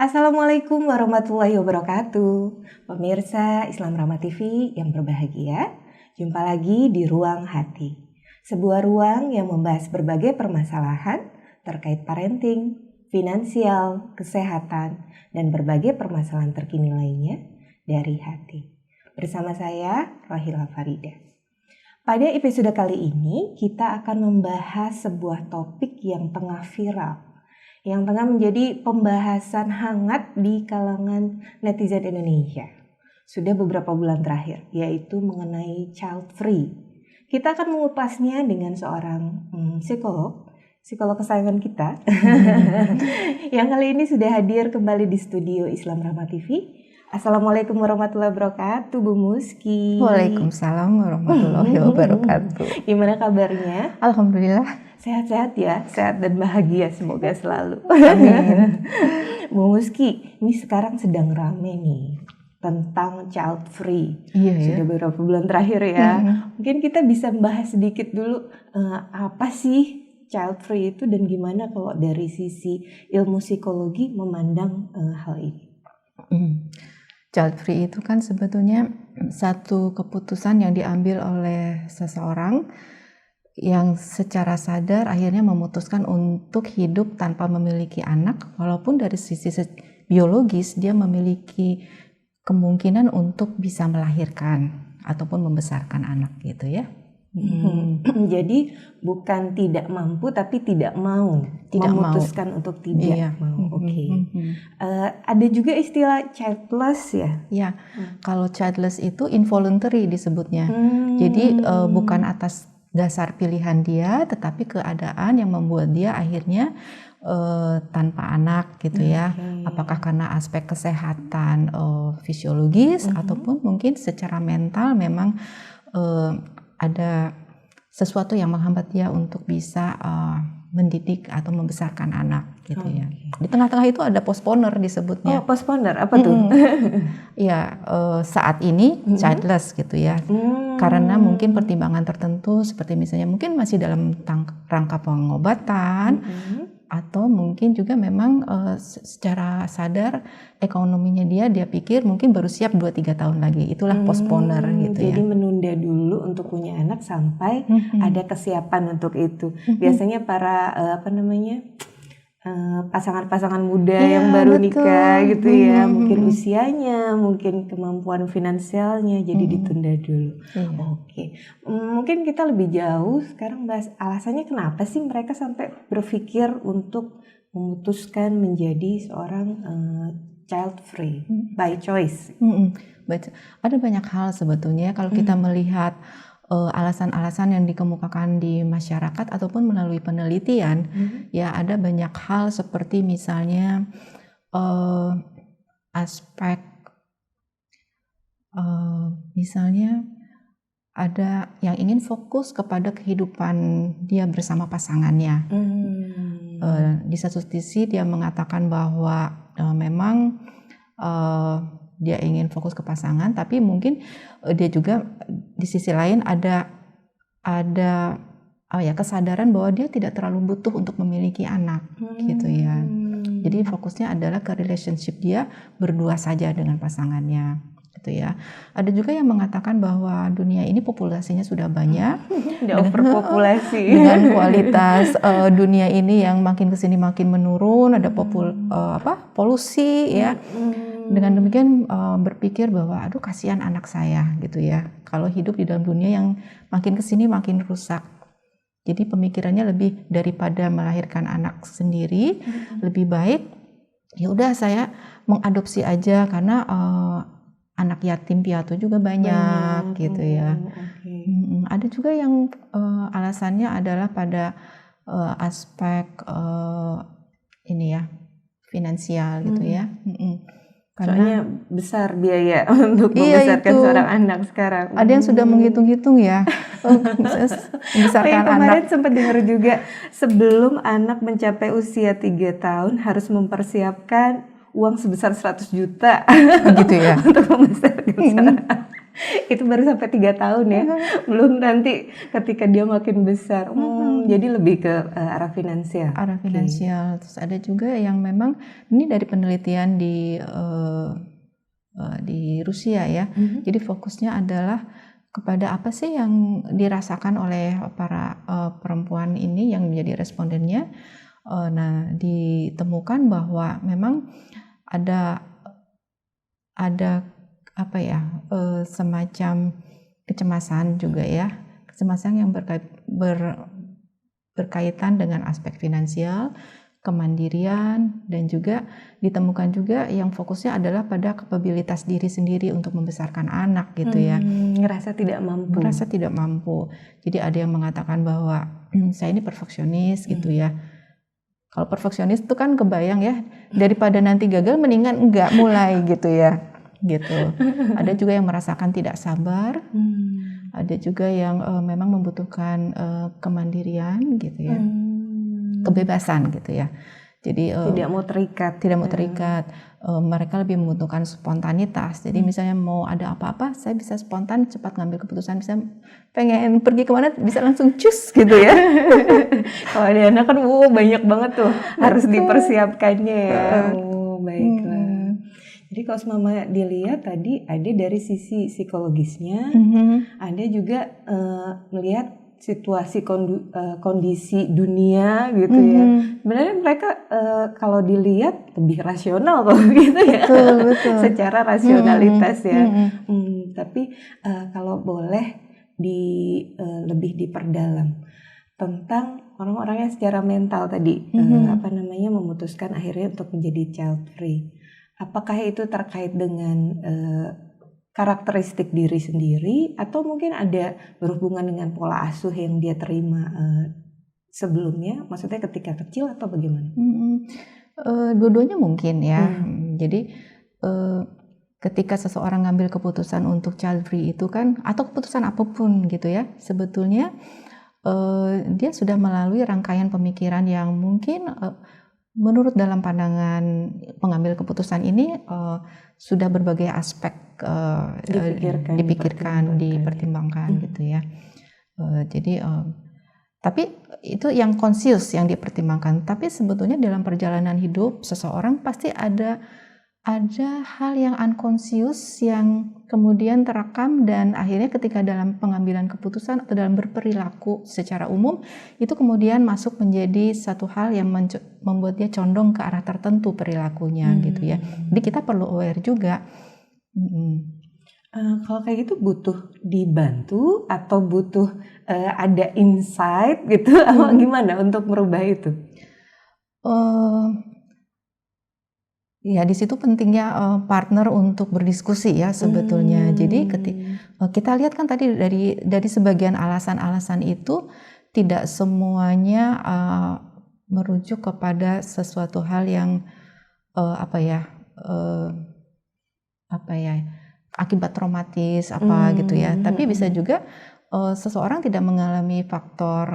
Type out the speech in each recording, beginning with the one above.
Assalamualaikum warahmatullahi wabarakatuh. Pemirsa Islam Rahma TV yang berbahagia, jumpa lagi di Ruang Hati. Sebuah ruang yang membahas berbagai permasalahan terkait parenting, finansial, kesehatan, dan berbagai permasalahan terkini lainnya dari hati. Bersama saya, Rohila Farida. Pada episode kali ini, kita akan membahas sebuah topik yang tengah viral, yang tengah menjadi pembahasan hangat di kalangan netizen Indonesia. Sudah beberapa bulan terakhir, yaitu mengenai child free. Kita akan mengupasnya dengan seorang psikolog kesayangan kita, yang kali ini sudah hadir kembali di studio Islam Rahma TV. Assalamualaikum warahmatullahi wabarakatuh, Bu Muski. Waalaikumsalam warahmatullahi wabarakatuh. Gimana kabarnya? Alhamdulillah. Sehat-sehat ya, sehat dan bahagia semoga selalu. Amin. Bu Muski, ini sekarang sedang rame nih tentang child free. Iya, Sudah beberapa bulan terakhir ya. Mungkin kita bisa bahas sedikit dulu apa sih child free itu dan gimana kalau dari sisi ilmu psikologi memandang hal ini. Child free itu kan sebetulnya satu keputusan yang diambil oleh seseorang yang secara sadar akhirnya memutuskan untuk hidup tanpa memiliki anak, walaupun dari sisi biologis dia memiliki kemungkinan untuk bisa melahirkan ataupun membesarkan anak gitu ya. Jadi bukan tidak mampu tapi tidak mau, memutuskan untuk tidak mau. Oke. Ada juga istilah childless ya? Ya, kalau childless itu involuntary disebutnya. Jadi bukan atas dasar pilihan dia, tetapi keadaan yang membuat dia akhirnya tanpa anak gitu ya. Apakah karena aspek kesehatan fisiologis ataupun mungkin secara mental memang ada sesuatu yang menghambat dia untuk bisa mendidik atau membesarkan anak gitu ya. Di tengah-tengah itu ada postponer disebutnya. Oh, postponer apa tuh? Ya, saat ini childless gitu ya. Karena mungkin pertimbangan tertentu seperti misalnya mungkin masih dalam rangka pengobatan atau mungkin juga memang secara sadar ekonominya dia pikir mungkin baru siap 2-3 tahun lagi. Itulah postponer gitu ya. Jadi menunda dulu untuk punya anak sampai ada kesiapan untuk itu. Biasanya para pasangan-pasangan muda yang baru nikah gitu ya, mungkin usianya, mungkin kemampuan finansialnya jadi ditunda dulu. Oke. Mungkin kita lebih jauh sekarang bahas alasannya kenapa sih mereka sampai berpikir untuk memutuskan menjadi seorang child free by choice. Ada banyak hal sebetulnya kalau kita melihat alasan-alasan yang dikemukakan di masyarakat ataupun melalui penelitian, ya ada banyak hal seperti misalnya aspek misalnya ada yang ingin fokus kepada kehidupan dia bersama pasangannya. Di satu sisi dia mengatakan bahwa memang dia ingin fokus ke pasangan, tapi mungkin dia juga di sisi lain ada kesadaran bahwa dia tidak terlalu butuh untuk memiliki anak gitu ya. Jadi fokusnya adalah ke relationship dia berdua saja dengan pasangannya gitu ya. Ada juga yang mengatakan bahwa dunia ini populasinya sudah banyak, overpopulasi dengan kualitas dunia ini yang makin kesini makin menurun, ada polusi ya. Dengan demikian berpikir bahwa aduh kasihan anak saya gitu ya, kalau hidup di dalam dunia yang makin kesini makin rusak. Jadi pemikirannya lebih daripada melahirkan anak sendiri, lebih baik ya udah saya mengadopsi aja karena anak yatim piatu juga banyak gitu ya. Ada juga yang alasannya adalah pada aspek finansial gitu ya. Karena besar biaya untuk membesarkan seorang anak sekarang. Ada yang sudah menghitung-hitung ya, membesarkan anak. Kemarin sempat dengar juga sebelum anak mencapai usia 3 tahun harus mempersiapkan uang sebesar 100 juta gitu ya untuk membesarkan seorang anak. Itu baru sampai 3 tahun ya, belum nanti ketika dia makin besar. Jadi lebih ke arah finansial. Arah finansial. Terus ada juga yang memang ini dari penelitian di Rusia ya. Jadi fokusnya adalah kepada apa sih yang dirasakan oleh para perempuan ini yang menjadi respondennya. Nah, ditemukan bahwa memang ada apa ya, semacam kecemasan juga ya, kecemasan yang berkaitan dengan aspek finansial, kemandirian, dan juga ditemukan juga yang fokusnya adalah pada kapabilitas diri sendiri untuk membesarkan anak gitu ya. Ngerasa tidak mampu. Merasa tidak mampu. Jadi ada yang mengatakan bahwa saya ini perfeksionis gitu ya. Kalau perfeksionis itu kan kebayang ya, daripada nanti gagal mendingan enggak mulai gitu ya. Gitu. Ada juga yang merasakan tidak sabar. Ada juga yang memang membutuhkan kemandirian gitu ya. Kebebasan gitu ya. Jadi tidak mau terikat. Mereka lebih membutuhkan spontanitas. Jadi misalnya mau ada apa-apa, saya bisa spontan cepat ngambil keputusan. Misalnya pengen pergi kemana bisa langsung cus gitu ya. Kalau ada anak kan banyak banget tuh harus dipersiapkannya ya. Baiklah. Jadi kalau Mama dilihat tadi ada dari sisi psikologisnya, ada juga melihat situasi kondisi dunia gitu ya. Sebenarnya mereka kalau dilihat lebih rasional kalau gitu ya. Betul. Secara rasionalitas ya. Tapi kalau boleh lebih diperdalam tentang orang-orang yang secara mental tadi memutuskan akhirnya untuk menjadi child free. Apakah itu terkait dengan karakteristik diri sendiri atau mungkin ada berhubungan dengan pola asuh yang dia terima sebelumnya, maksudnya ketika kecil atau bagaimana? Dua-duanya mungkin ya. Jadi ketika seseorang ngambil keputusan untuk child free itu kan, atau keputusan apapun gitu ya, sebetulnya dia sudah melalui rangkaian pemikiran yang mungkin menurut dalam pandangan pengambil keputusan ini sudah berbagai aspek dipikirkan, dipertimbangkan gitu ya. Jadi tapi itu yang konsius yang dipertimbangkan. Tapi sebetulnya dalam perjalanan hidup seseorang pasti ada hal yang unconscious yang kemudian terekam dan akhirnya ketika dalam pengambilan keputusan atau dalam berperilaku secara umum itu kemudian masuk menjadi satu hal yang membuat dia condong ke arah tertentu perilakunya gitu ya. Jadi kita perlu aware juga. Kalau kayak gitu butuh dibantu atau butuh ada insight gitu atau gimana untuk merubah itu? Ya di situ pentingnya partner untuk berdiskusi ya sebetulnya. Jadi kita lihat kan tadi dari sebagian alasan-alasan itu tidak semuanya merujuk kepada sesuatu hal yang akibat traumatis gitu ya. Tapi bisa juga seseorang tidak mengalami faktor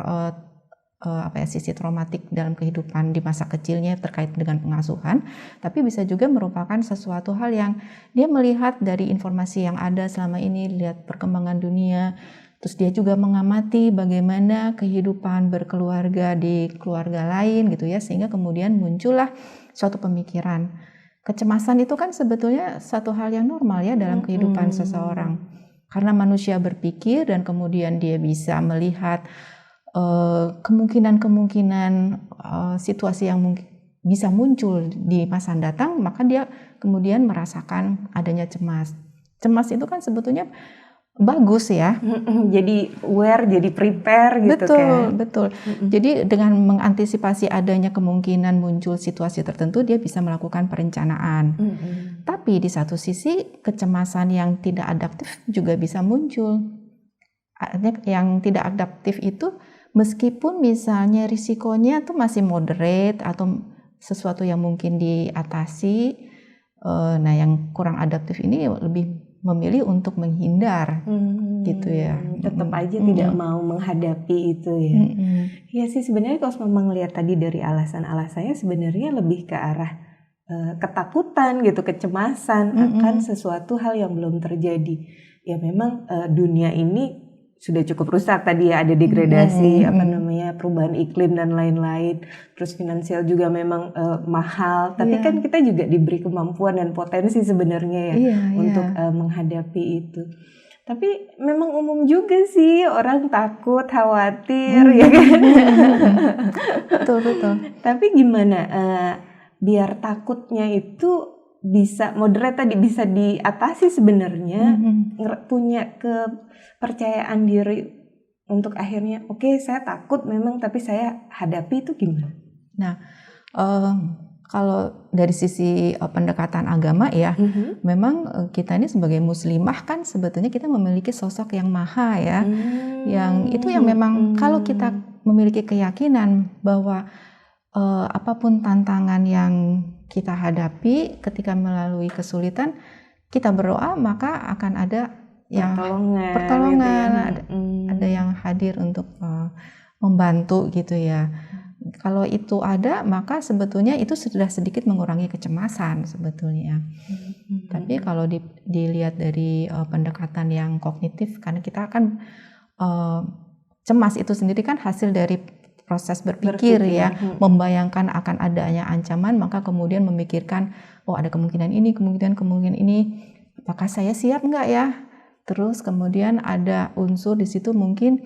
sisi traumatik dalam kehidupan di masa kecilnya terkait dengan pengasuhan, tapi bisa juga merupakan sesuatu hal yang dia melihat dari informasi yang ada selama ini, lihat perkembangan dunia, terus dia juga mengamati bagaimana kehidupan berkeluarga di keluarga lain gitu ya, sehingga kemudian muncullah suatu pemikiran. Kecemasan itu kan sebetulnya satu hal yang normal ya dalam kehidupan seseorang, karena manusia berpikir dan kemudian dia bisa melihat kemungkinan situasi yang mungkin bisa muncul di masa datang, maka dia kemudian merasakan adanya cemas. Cemas itu kan sebetulnya bagus ya. Jadi aware, jadi prepare gitu kan. Betul. Jadi dengan mengantisipasi adanya kemungkinan muncul situasi tertentu, dia bisa melakukan perencanaan. Tapi di satu sisi kecemasan yang tidak adaptif juga bisa muncul. Artinya yang tidak adaptif itu meskipun misalnya risikonya tuh masih moderate atau sesuatu yang mungkin diatasi, nah yang kurang adaptif ini lebih memilih untuk menghindar gitu ya. Tetap aja tidak mau menghadapi itu ya. Ya sih sebenarnya kalau memang lihat tadi dari alasan-alasannya sebenarnya lebih ke arah ketakutan gitu, kecemasan akan sesuatu hal yang belum terjadi. Ya memang dunia ini sudah cukup rusak tadi ya, ada degradasi perubahan iklim dan lain-lain, terus finansial juga memang mahal, tapi kan kita juga diberi kemampuan dan potensi sebenarnya ya untuk menghadapi itu. Tapi memang umum juga sih orang takut, khawatir ya kan. Betul. Tapi gimana biar takutnya itu bisa moderate tadi, bisa diatasi sebenarnya, punya kepercayaan diri untuk akhirnya oke, saya takut memang tapi saya hadapi, itu gimana? Nah, kalau dari sisi pendekatan agama ya, memang kita ini sebagai muslimah kan sebetulnya kita memiliki sosok yang maha ya, yang itu yang memang kalau kita memiliki keyakinan bahwa apapun tantangan yang kita hadapi ketika melalui kesulitan, kita berdoa maka akan ada yang pertolongan, ada yang hadir untuk membantu gitu ya. Kalau itu ada, maka sebetulnya itu sudah sedikit mengurangi kecemasan sebetulnya. Tapi kalau dilihat dari pendekatan yang kognitif, karena kita kan cemas itu sendiri kan hasil dari proses berpikir ya, membayangkan akan adanya ancaman, maka kemudian memikirkan, oh ada kemungkinan ini, kemungkinan ini, apakah saya siap nggak ya? Terus kemudian ada unsur di situ mungkin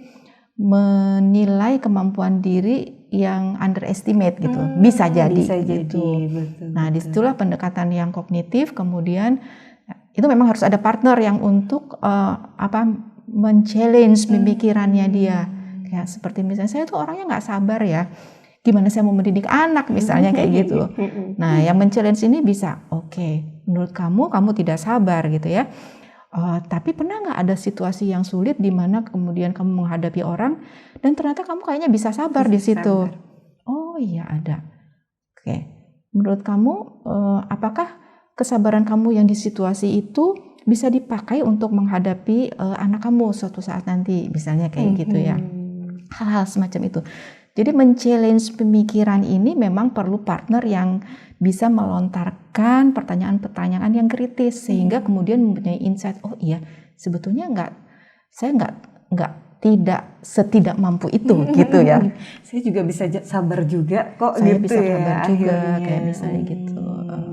menilai kemampuan diri yang underestimate gitu, bisa jadi gitu. Betul. Nah disitulah pendekatan yang kognitif, kemudian itu memang harus ada partner yang untuk men-challenge pemikirannya dia. Ya, seperti misalnya saya tuh orangnya nggak sabar ya, gimana saya mau mendidik anak misalnya kayak gitu. Nah yang men-challenge ini bisa, oke, menurut kamu tidak sabar gitu ya, tapi pernah nggak ada situasi yang sulit di mana kemudian kamu menghadapi orang dan ternyata kamu kayaknya bisa sabar di situ. Oh iya ada. Oke, menurut kamu apakah kesabaran kamu yang di situasi itu bisa dipakai untuk menghadapi anak kamu suatu saat nanti misalnya kayak gitu ya. Hal-hal semacam itu. Jadi men-challenge pemikiran ini memang perlu partner yang bisa melontarkan pertanyaan-pertanyaan yang kritis sehingga kemudian mempunyai insight, oh iya sebetulnya saya nggak tidak mampu itu gitu ya. Saya juga bisa sabar juga kok, saya gitu bisa ya sabar juga akhirnya. kayak misalnya gitu.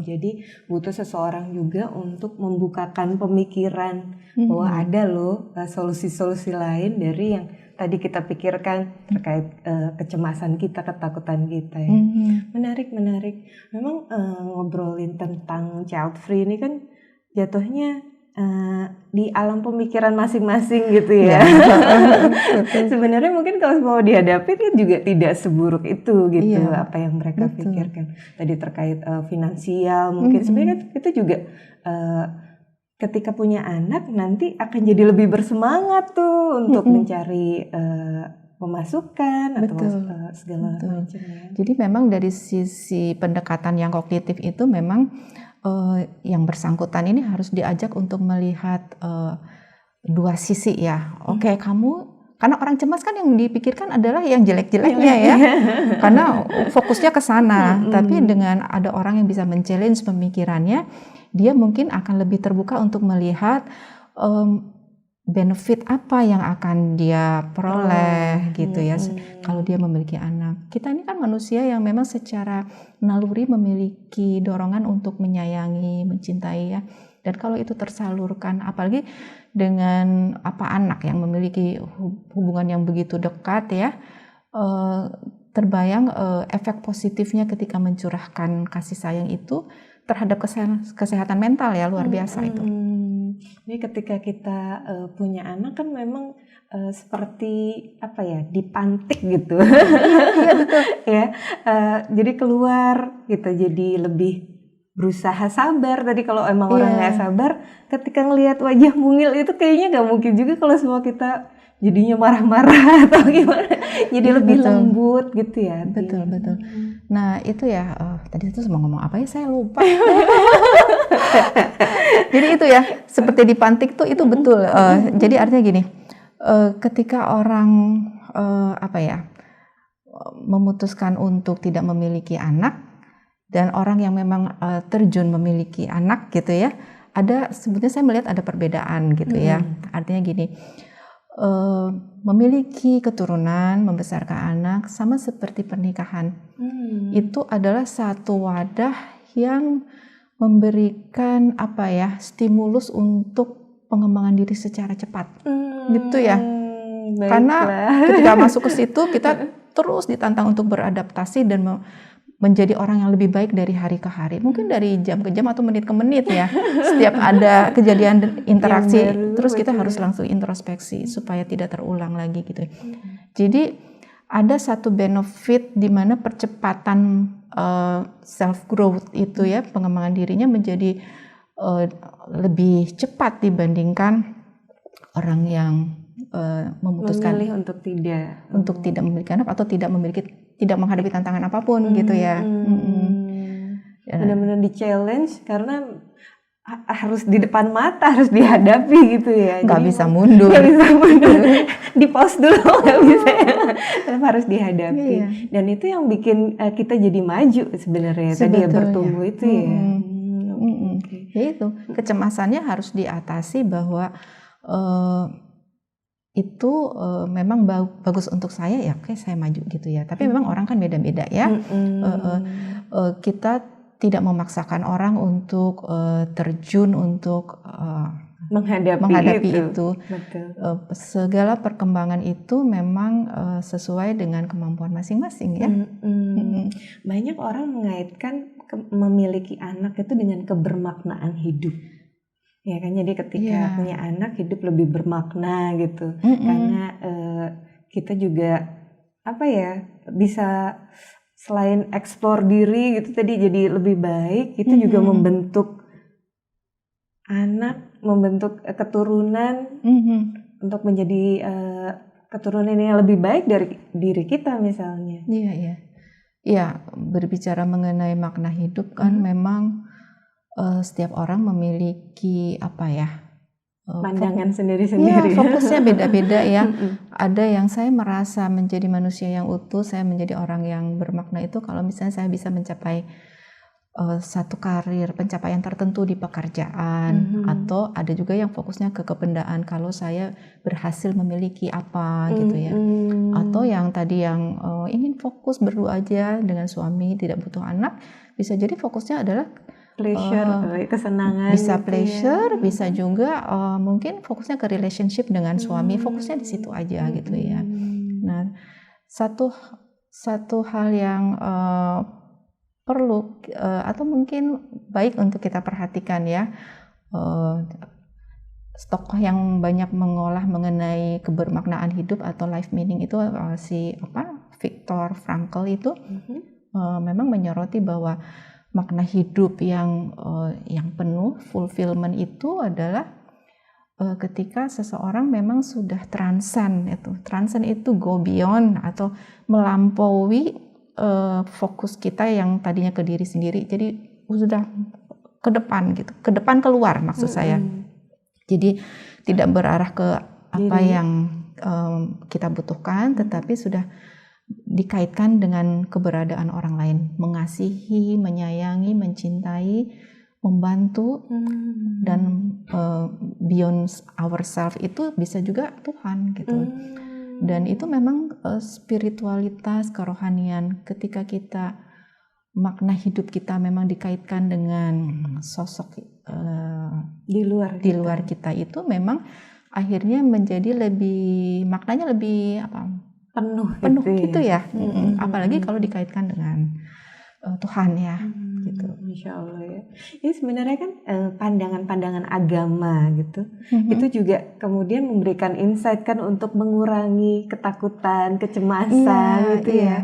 Jadi butuh seseorang juga untuk membukakan pemikiran bahwa ada loh solusi-solusi lain dari yang tadi kita pikirkan terkait kecemasan kita, ketakutan kita ya. Menarik. Memang ngobrolin tentang child free ini kan jatuhnya di alam pemikiran masing-masing gitu ya. Sebenarnya mungkin kalau mau dihadapi kan juga tidak seburuk itu gitu, apa yang mereka pikirkan. Tadi terkait finansial mungkin sebenarnya itu juga ketika punya anak nanti akan jadi lebih bersemangat tuh untuk mencari pemasukan atau segala macamnya. Jadi memang dari sisi pendekatan yang kognitif itu memang yang bersangkutan ini harus diajak untuk melihat dua sisi ya. Oke, kamu karena orang cemas kan yang dipikirkan adalah yang jelek-jeleknya ya. Karena fokusnya ke sana. Tapi dengan ada orang yang bisa men-challenge pemikirannya, dia mungkin akan lebih terbuka untuk melihat benefit apa yang akan dia peroleh gitu ya. Kalau dia memiliki anak. Kita ini kan manusia yang memang secara naluri memiliki dorongan untuk menyayangi, mencintai ya. Dan kalau itu tersalurkan, apalagi dengan anak yang memiliki hubungan yang begitu dekat ya, terbayang efek positifnya ketika mencurahkan kasih sayang itu terhadap kesehatan mental ya, luar biasa itu. Ini ketika kita punya anak kan memang seperti apa ya, dipantik gitu. Iya betul ya. Jadi keluar gitu, jadi lebih berusaha sabar. Tadi kalau emang orang nggak sabar, ketika ngelihat wajah mungil itu kayaknya nggak mungkin juga kalau semua kita jadinya marah-marah atau gimana. Jadi lebih lembut gitu ya. Betul. Nah itu ya, tadi itu mau ngomong apa ya, saya lupa. Jadi itu ya, seperti dipantik tuh itu betul. Jadi artinya gini, ketika orang memutuskan untuk tidak memiliki anak, dan orang yang memang terjun memiliki anak gitu ya, ada sebetulnya saya melihat ada perbedaan gitu ya. Artinya gini, memiliki keturunan, membesarkan anak sama seperti pernikahan. Itu adalah satu wadah yang memberikan stimulus untuk pengembangan diri secara cepat. Gitu ya. Baiklah. Karena ketika masuk ke situ kita terus ditantang untuk beradaptasi dan menjadi orang yang lebih baik dari hari ke hari. Mungkin dari jam ke jam atau menit ke menit ya. Setiap ada kejadian interaksi, terus kita harus langsung introspeksi supaya tidak terulang lagi gitu. Jadi ada satu benefit di mana percepatan self growth itu ya, pengembangan dirinya menjadi lebih cepat dibandingkan orang yang memutuskan memilih untuk tidak memiliki anak atau tidak menghadapi tantangan apapun gitu ya. Benar-benar di challenge karena harus di depan mata, harus dihadapi gitu ya. Nggak bisa mundur. Di pause dulu nggak bisa ya. Tetap harus dihadapi. Dan itu yang bikin kita jadi maju sebenarnya. Tadi ya bertumbuh itu ya. Ya itu kecemasannya harus diatasi bahwa itu memang bagus untuk saya ya, oke saya maju gitu ya. Tapi memang orang kan beda-beda ya. Kita tidak memaksakan orang untuk terjun untuk menghadapi itu. Segala perkembangan itu memang sesuai dengan kemampuan masing-masing ya. Banyak orang mengaitkan memiliki anak itu dengan kebermaknaan hidup. Ya kan, jadi ketika punya anak hidup lebih bermakna gitu. Karena kita juga bisa selain eksplor diri gitu tadi jadi lebih baik, itu juga membentuk anak, membentuk keturunan untuk menjadi keturunan yang lebih baik dari diri kita misalnya. Iya, berbicara mengenai makna hidup kan memang setiap orang memiliki pandangan sendiri-sendiri. Fokusnya beda-beda ya. Ada yang saya merasa menjadi manusia yang utuh, saya menjadi orang yang bermakna itu kalau misalnya saya bisa mencapai satu karir, pencapaian tertentu di pekerjaan, atau ada juga yang fokusnya ke kebendaan kalau saya berhasil memiliki apa gitu ya. Atau yang tadi yang ingin fokus berdua aja dengan suami, tidak butuh anak, bisa jadi fokusnya adalah pleasure, kesenangan. Bisa pleasure, bisa juga mungkin fokusnya ke relationship dengan suami, fokusnya di situ aja gitu ya. Nah, satu hal yang perlu atau mungkin baik untuk kita perhatikan ya, tokoh yang banyak mengolah mengenai kebermaknaan hidup atau life meaning itu Viktor Frankl itu memang menyoroti bahwa makna hidup yang penuh fulfillment itu adalah ketika seseorang memang sudah transcend itu go beyond atau melampaui fokus kita yang tadinya ke diri sendiri, jadi sudah ke depan gitu, ke depan keluar maksud saya. Jadi tidak berarah ke apa yang kita butuhkan, tetapi sudah dikaitkan dengan keberadaan orang lain, mengasihi, menyayangi, mencintai, membantu, dan beyond ourselves itu bisa juga Tuhan gitu. Dan itu memang spiritualitas, kerohanian. Ketika kita makna hidup kita memang dikaitkan dengan sosok di luar kita itu memang akhirnya menjadi lebih maknanya lebih penuh gitu ya. Apalagi kalau dikaitkan dengan Tuhan ya gitu. Masya Allah ya. Ini sebenarnya kan pandangan-pandangan agama gitu. Itu juga kemudian memberikan insight kan untuk mengurangi ketakutan, kecemasan gitu ya.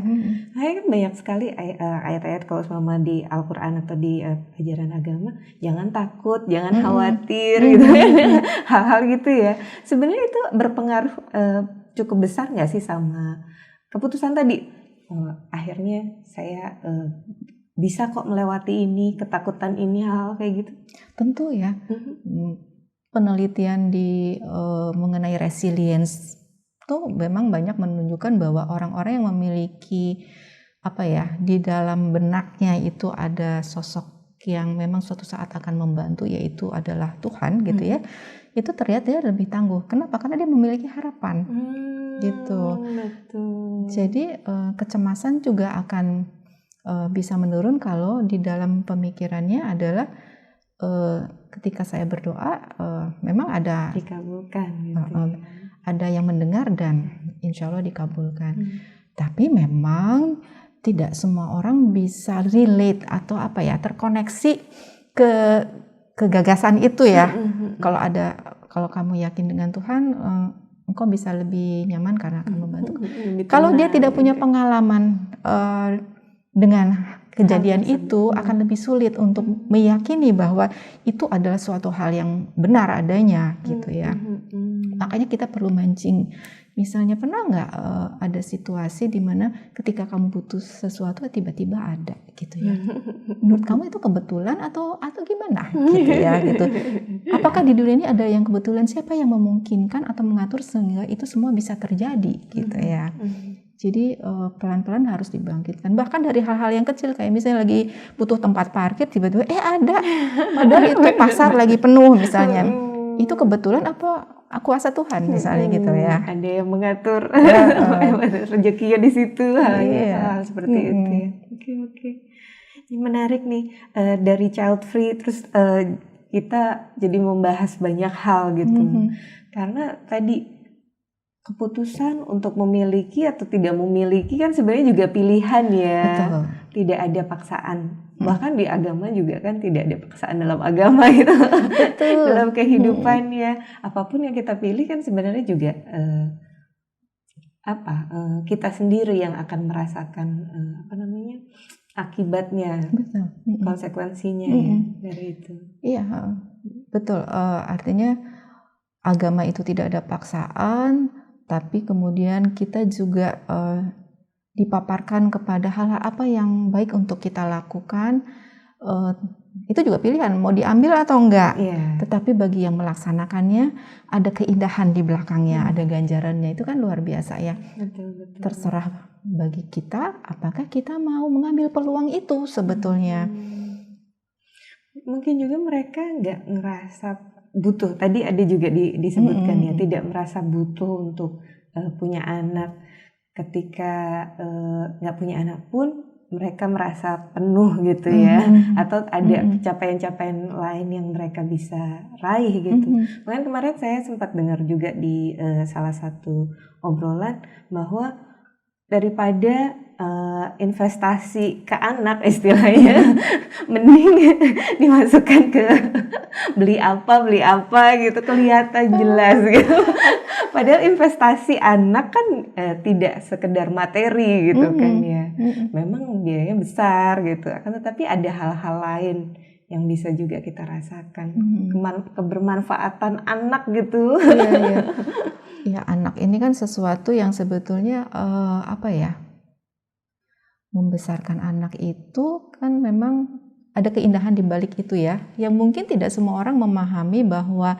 Kan banyak sekali ayat-ayat kalau selama di Al-Quran atau di ajaran agama, jangan takut, jangan khawatir gitu kan. Hal-hal gitu ya. Sebenarnya itu berpengaruh cukup besar nggak sih sama keputusan tadi? Akhirnya saya bisa kok melewati ini, ketakutan ini, hal kayak gitu. Tentu ya. Penelitian mengenai resilience itu memang banyak menunjukkan bahwa orang-orang yang memiliki di dalam benaknya itu ada sosok yang memang suatu saat akan membantu, yaitu adalah Tuhan gitu ya. itu terlihat dia lebih tangguh. Kenapa? Karena dia memiliki harapan. Gitu. Betul. Jadi kecemasan juga akan bisa menurun kalau di dalam pemikirannya adalah ketika saya berdoa memang ada dikabulkan gitu. Ada yang mendengar dan insya Allah dikabulkan. Tapi memang tidak semua orang bisa relate atau terkoneksi ke gagasan itu ya. Kalau kamu yakin dengan Tuhan, engkau bisa lebih nyaman karena kamu bantu. Kalau dia tidak punya pengalaman dengan kejadian itu, akan lebih sulit untuk meyakini bahwa itu adalah suatu hal yang benar adanya gitu ya. Makanya kita perlu mancing. Misalnya pernah nggak ada situasi di mana ketika kamu butuh sesuatu tiba-tiba ada gitu ya. Menurut kamu itu kebetulan atau gimana gitu ya gitu. Apakah di dunia ini ada yang kebetulan? Siapa yang memungkinkan atau mengatur sehingga itu semua bisa terjadi gitu ya. Jadi pelan-pelan harus dibangkitkan. Bahkan dari hal-hal yang kecil kayak misalnya lagi butuh tempat parkir tiba-tiba ada. Padahal itu pasar lagi penuh misalnya. Itu kebetulan apa kuasa Tuhan misalnya gitu ya. Ada yang mengatur rezekinya di situ, hal seperti itu. Oke. Ini menarik nih, dari child free terus kita jadi membahas banyak hal gitu. Karena tadi keputusan untuk memiliki atau tidak memiliki kan sebenarnya juga pilihan ya. Betul. Tidak ada paksaan. Bahkan di agama juga kan tidak ada paksaan dalam agama gitu. Betul. Dalam kehidupan ya, apapun yang kita pilih kan sebenarnya juga kita sendiri yang akan merasakan akibatnya. Betul. Konsekuensinya ya dari itu. Iya, betul. Artinya agama itu tidak ada paksaan, tapi kemudian kita juga dipaparkan kepada hal-hal apa yang baik untuk kita lakukan. Itu juga pilihan mau diambil atau enggak. Tetapi bagi yang melaksanakannya ada keindahan di belakangnya, ada ganjarannya. Itu kan luar biasa ya. Betul. Terserah bagi kita apakah kita mau mengambil peluang itu sebetulnya. Mungkin juga mereka nggak ngerasa butuh. Tadi ada juga disebutkan ya, tidak merasa butuh untuk punya anak. Ketika nggak punya anak pun mereka merasa penuh gitu ya, atau ada capaian-capaian lain yang mereka bisa raih gitu. Makanya kemarin saya sempat dengar juga di salah satu obrolan bahwa daripada investasi ke anak istilahnya, mending dimasukkan ke beli apa gitu, kelihatan jelas gitu. Padahal investasi anak kan tidak sekedar materi gitu kan ya. Memang biayanya besar gitu. Akan tetapi ada hal-hal lain yang bisa juga kita rasakan. Kebermanfaatan anak gitu. Iya. Ya, anak ini kan sesuatu yang sebetulnya membesarkan anak itu kan memang ada keindahan di balik itu ya. Yang mungkin tidak semua orang memahami bahwa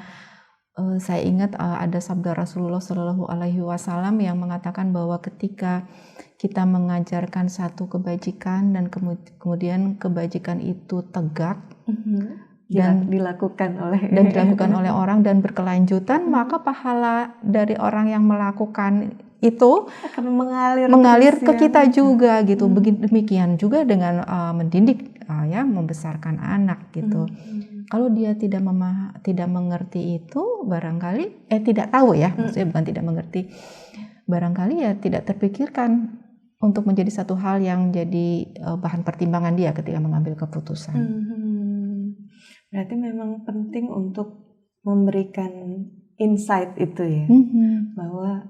saya ingat ada sabda Rasulullah Shallallahu Alaihi Wasallam yang mengatakan bahwa ketika kita mengajarkan satu kebajikan dan kemudian kebajikan itu tegak dan dilakukan oleh orang dan berkelanjutan, maka pahala dari orang yang melakukan itu akan mengalir ke kita juga gitu. Demikian juga dengan mendidik membesarkan anak gitu. Kalau dia tidak mengerti itu, barangkali tidak tahu ya, maksudnya bukan tidak mengerti, barangkali ya tidak terpikirkan untuk menjadi satu hal yang jadi bahan pertimbangan dia ketika mengambil keputusan. Berarti memang penting untuk memberikan insight itu ya, bahwa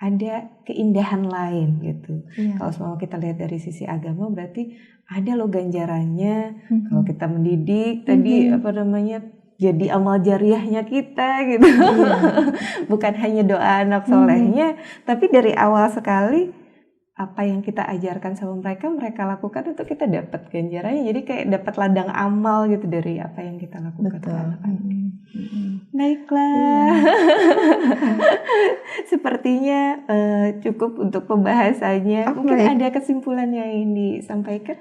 ada keindahan lain gitu. Kalau semua kita lihat dari sisi agama, berarti ada loh ganjarannya. Kalau kita mendidik tadi jadi amal jariahnya kita gitu. Bukan hanya doa anak solehnya, tapi dari awal sekali apa yang kita ajarkan sama mereka lakukan itu kita dapat ganjarannya. Jadi kayak dapat ladang amal gitu dari apa yang kita lakukan. Betul. Baiklah. Sepertinya cukup untuk pembahasannya. Mungkin ada kesimpulan yang ingin disampaikan?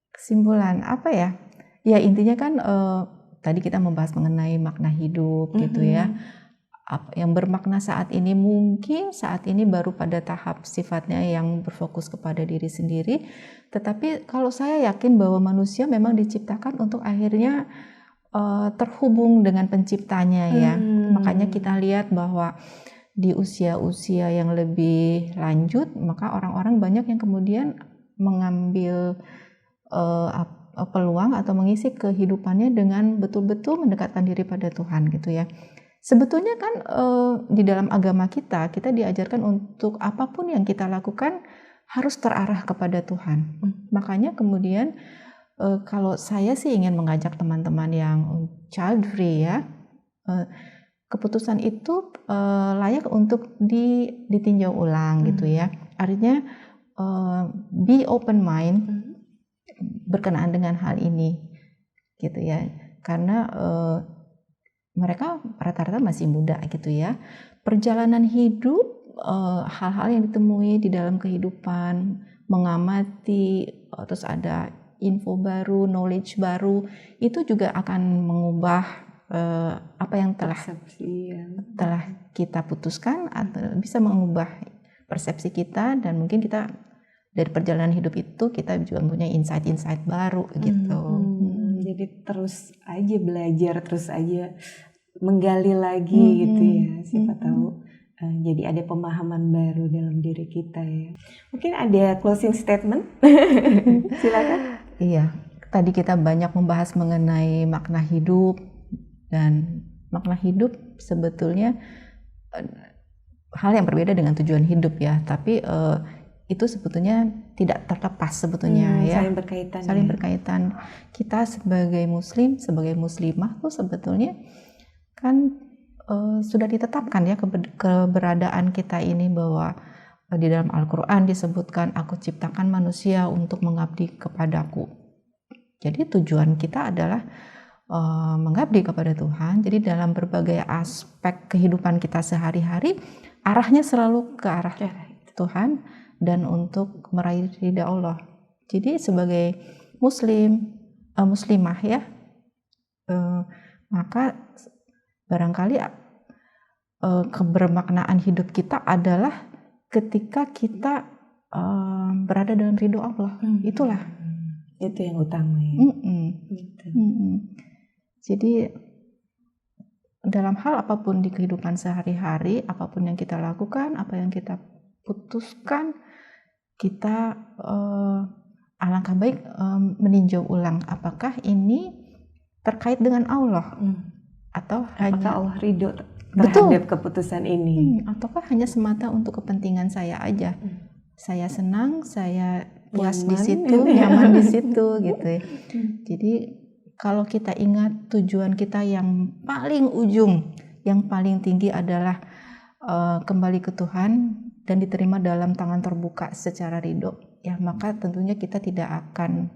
Kesimpulan apa ya? Ya intinya kan tadi kita membahas mengenai makna hidup gitu ya. Yang bermakna saat ini mungkin saat ini baru pada tahap sifatnya yang berfokus kepada diri sendiri. Tetapi kalau saya yakin bahwa manusia memang diciptakan untuk akhirnya terhubung dengan penciptanya ya. Makanya kita lihat bahwa di usia-usia yang lebih lanjut, maka orang-orang banyak yang kemudian mengambil peluang atau mengisi kehidupannya dengan betul-betul mendekatkan diri pada Tuhan gitu ya. Sebetulnya kan di dalam agama kita diajarkan untuk apapun yang kita lakukan harus terarah kepada Tuhan. Makanya kemudian kalau saya sih ingin mengajak teman-teman yang child free ya, keputusan itu layak untuk ditinjau ulang gitu ya. Artinya be open mind berkenaan dengan hal ini gitu ya, karena mereka rata-rata masih muda gitu ya. Perjalanan hidup, hal-hal yang ditemui di dalam kehidupan, mengamati, terus ada info baru, knowledge baru, itu juga akan mengubah apa yang telah kita putuskan, atau bisa mengubah persepsi kita, dan mungkin kita dari perjalanan hidup itu kita juga punya insight-insight baru gitu. Jadi terus aja belajar, terus aja menggali lagi gitu ya, siapa tahu jadi ada pemahaman baru dalam diri kita ya. Mungkin ada closing statement. Silakan. Iya, tadi kita banyak membahas mengenai makna hidup, dan makna hidup sebetulnya hal yang berbeda dengan tujuan hidup ya, tapi itu sebetulnya tidak terlepas sebetulnya ya, saling berkaitan. Kita sebagai muslim, sebagai muslimah tuh sebetulnya kan sudah ditetapkan ya keberadaan kita ini, bahwa di dalam Al-Quran disebutkan aku ciptakan manusia untuk mengabdi kepadaku. Jadi tujuan kita adalah mengabdi kepada Tuhan. Jadi dalam berbagai aspek kehidupan kita sehari-hari arahnya selalu ke arah Tuhan dan untuk meraih ridha Allah. Jadi sebagai muslimah ya, maka barangkali kebermaknaan hidup kita adalah ketika kita berada dalam ridho Allah. Itulah itu yang utama ya. Jadi dalam hal apapun di kehidupan sehari-hari, apapun yang kita lakukan, apa yang kita putuskan, kita alangkah baik meninjau ulang apakah ini terkait dengan Allah atau hanya Allah ridho terhadap keputusan ini, ataukah hanya semata untuk kepentingan saya aja. Saya senang, saya puas di situ, nyaman di situ gitu ya. Jadi kalau kita ingat tujuan kita yang paling ujung, yang paling tinggi adalah kembali ke Tuhan dan diterima dalam tangan terbuka secara ridho, ya maka tentunya kita tidak akan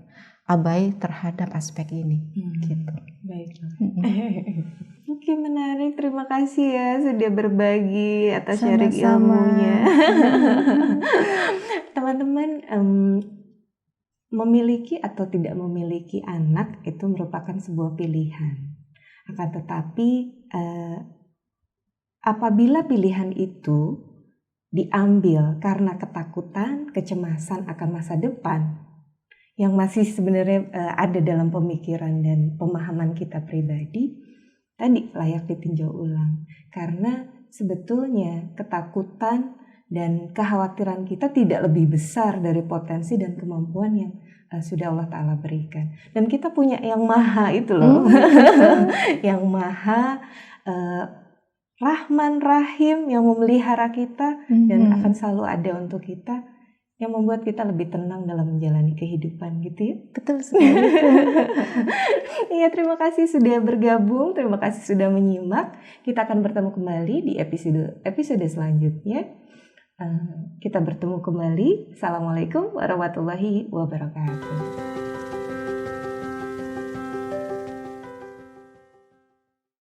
abai terhadap aspek ini. Gitu. Baiklah. Oke, menarik. Terima kasih ya sudah berbagi atas sharing ilmunya. Teman-teman, memiliki atau tidak memiliki anak itu merupakan sebuah pilihan. Akan tetapi apabila pilihan itu diambil karena ketakutan, kecemasan akan masa depan yang masih sebenarnya ada dalam pemikiran dan pemahaman kita pribadi, tadi layak ditinjau ulang. Karena sebetulnya ketakutan dan kekhawatiran kita tidak lebih besar dari potensi dan kemampuan yang sudah Allah Ta'ala berikan. Dan kita punya yang maha itu loh, yang maha Rahman Rahim, yang memelihara kita dan akan selalu ada untuk kita, yang membuat kita lebih tenang dalam menjalani kehidupan gitu ya. Betul sekali. Iya, terima kasih sudah bergabung, terima kasih sudah menyimak. Kita akan bertemu kembali di episode selanjutnya. Kita bertemu kembali. Assalamualaikum warahmatullahi wabarakatuh.